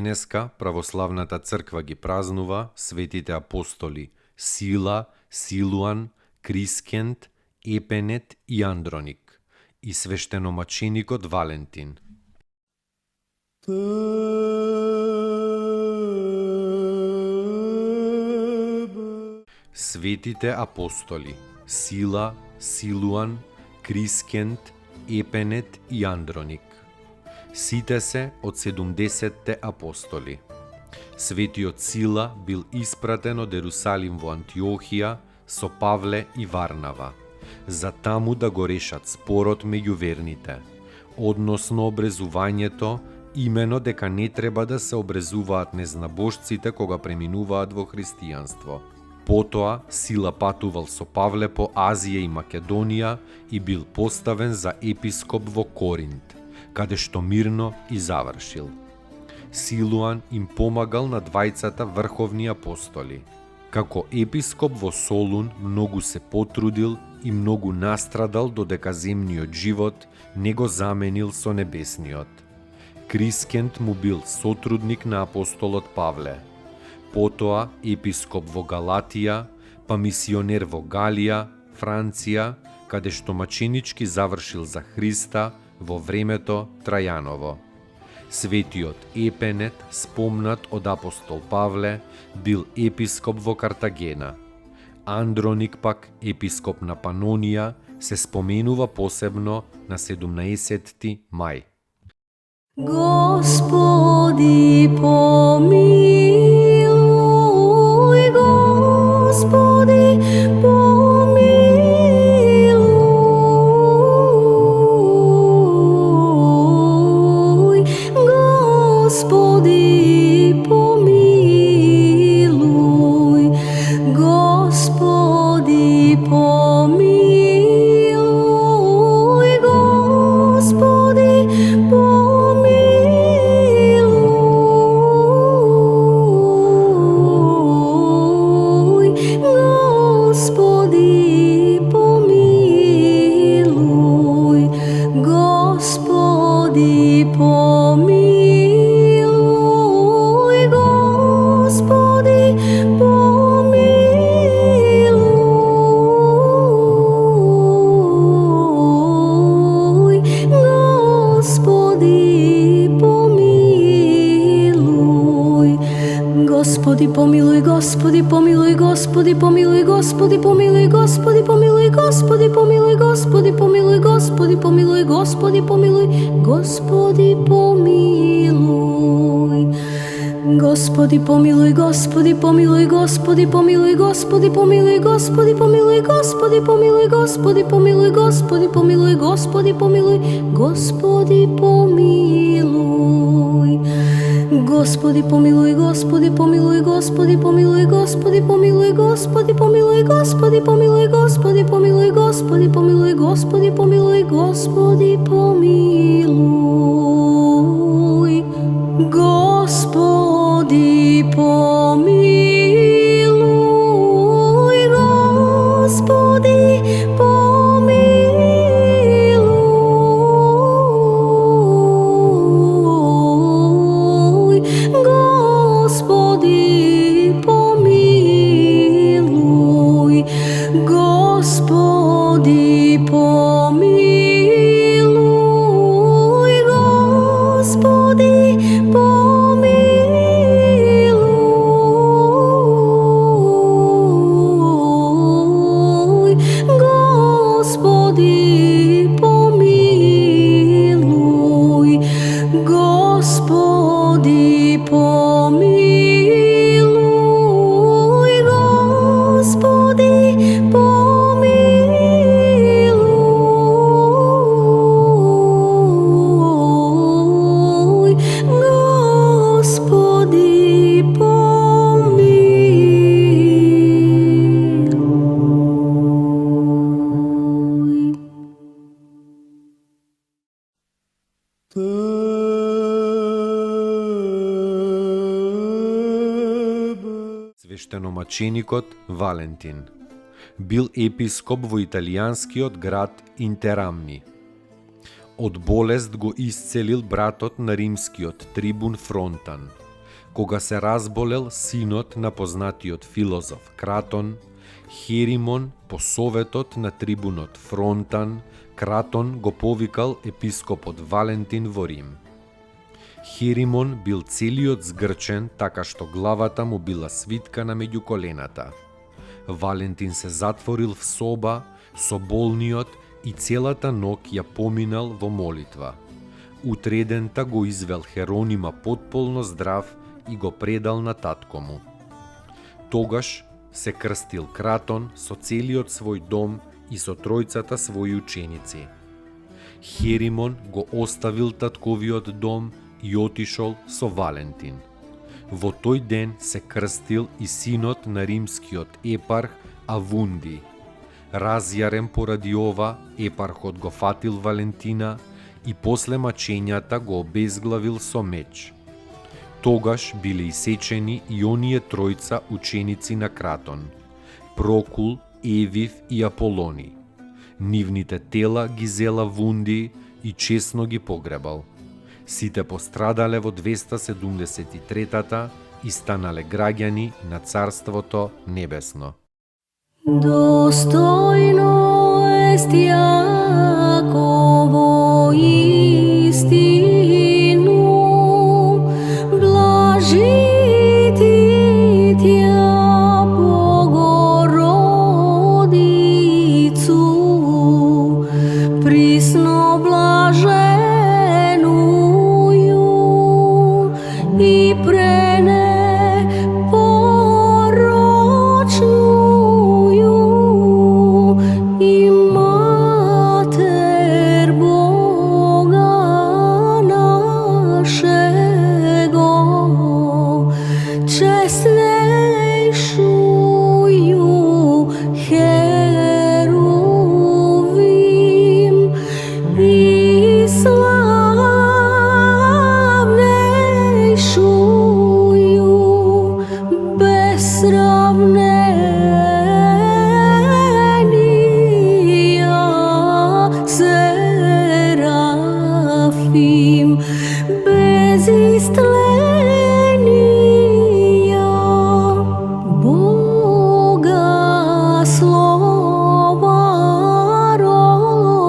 Денеска православната црква ги празнува светите апостоли Сила, Силуан, Крискент, Епенет и Андроник и свештеномаченикот Валентин. Светите апостоли Сила, Силуан, Крискент, Епенет и Андроник. Сите се од 70-те апостоли. Светиот Сила бил испратен од Ерусалим во Антиохија со Павле и Варнава, за таму да го решат спорот меѓу верните, односно обрезувањето, имено дека не треба да се обрезуваат незнабожците кога преминуваат во христијанство. Потоа Сила патувал со Павле по Азија и Македонија и бил поставен за епископ во Коринт, каде што мирно и завршил. Силуан им помагал на двајцата врховни апостоли. Како епископ во Солун многу се потрудил и многу настрадал додека земниот живот не го заменил со небесниот. Крискент му бил сотрудник на апостолот Павле. Потоа епископ во Галатија, па мисионер во Галија, Франција, каде што маченички завршил за Христа во времето Трајаново. Светиот Епенет, спомнат од апостол Павле, бил епископ во Картагена. Андроник пак, епископ на Панонија, се споменува посебно на 17 мај. Господи, помилуј, Господи, помилуј, Господи, помилуј, Господи, помилуј, Господи, Господи, помилуј, Господи, помилуј, Господи, помилуј, Господи, помилуј, Господи, помилуј, Господи, помилуј, Господи, помилуј, Господи, помилуј, Господи, помилуј, Господи, помилуј. Господи, помилуј, Господи, помилуј, Господи, помилуј, Господи, помилуј, Господи, помилуј, Господи, помилуј, Господи, помилуј, Господи, помилуј, Господи, помилуј, Господи, помилуј. Господи, помилуј, Господи, помилуј, Господи, помилуј, Господи, помилуј, Господи, помилуј, Господи, помилуј, Господи, помилуј, Господи, помилуј, Господи, помилуј, Господи, помилуј. Господи, помилуј, Господи, свештеномаченикот Валентин. Бил епископ во италијанскиот град Интерамни. Од болест го исцелил братот на римскиот трибун Фронтан. Кога се разболел синот на познатиот филозоф Кратон, Херимон по советот на трибунот Фронтан, Кратон го повикал епископот Валентин во Рим. Херимон бил целиот згрчен, така што главата му била свиткана меѓу колената. Валентин се затворил в соба со болниот и целата ног ја поминал во молитва. Утредента го извел Херонима потполно здрав и го предал на татко му. Тогаш се крстил Кратон со целиот свој дом и со тројцата своји ученици. Херимон го оставил татковиот дом и отишол со Валентин. Во тој ден се крстил и синот на римскиот епарх Авунди. Разјарен поради ова, епархот го фатил Валентина и после мачењата го обезглавил со меч. Тогаш биле исечени и оние тројца ученици на Кратон: Прокул, Евив и Аполони. Нивните тела ги зела Вунди и честно ги погребал. Сите пострадале во 273-та и станале граѓани на Царството Небесно. Достойно est Јаково истину, блажити Тја Богородицу, присно блаженују и пренепорочнују и Матер Бога нашего, честнейшую Херувим и славнейшую без сравнения Серафим, без истления Бога слова рошую,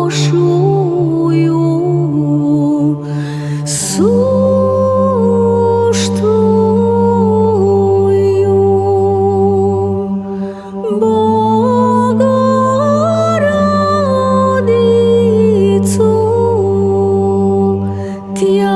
суштую Богородицу, Тја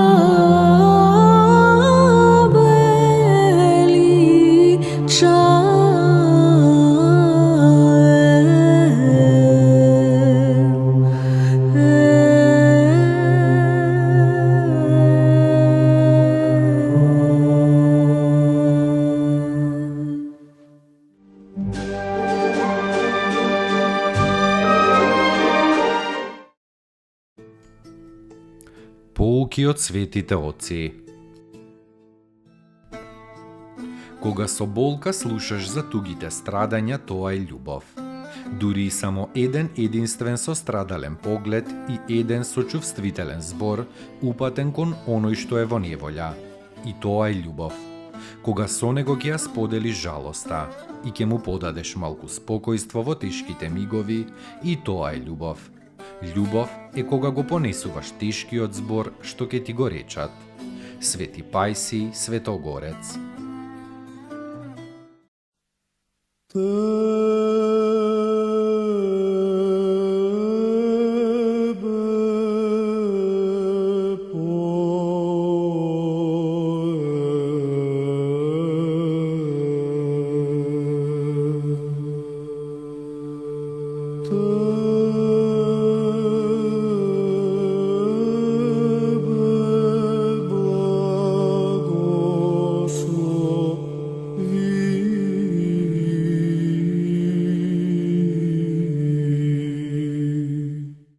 Поуки од светите оци. Кога со болка слушаш за тугите страдања, тоа е љубов. Дури и само еден единствен сострадален поглед и еден сочувствителен збор упатен кон оној што е во неволја. И тоа е љубов. Кога со него ќе ја споделиш жалоста и ќе му подадеш малку спокојство во тешките мигови, и тоа е љубов. Љубов е кога го понесуваш тешкиот збор што ќе ти го речат. Свети Пајси Светогорец.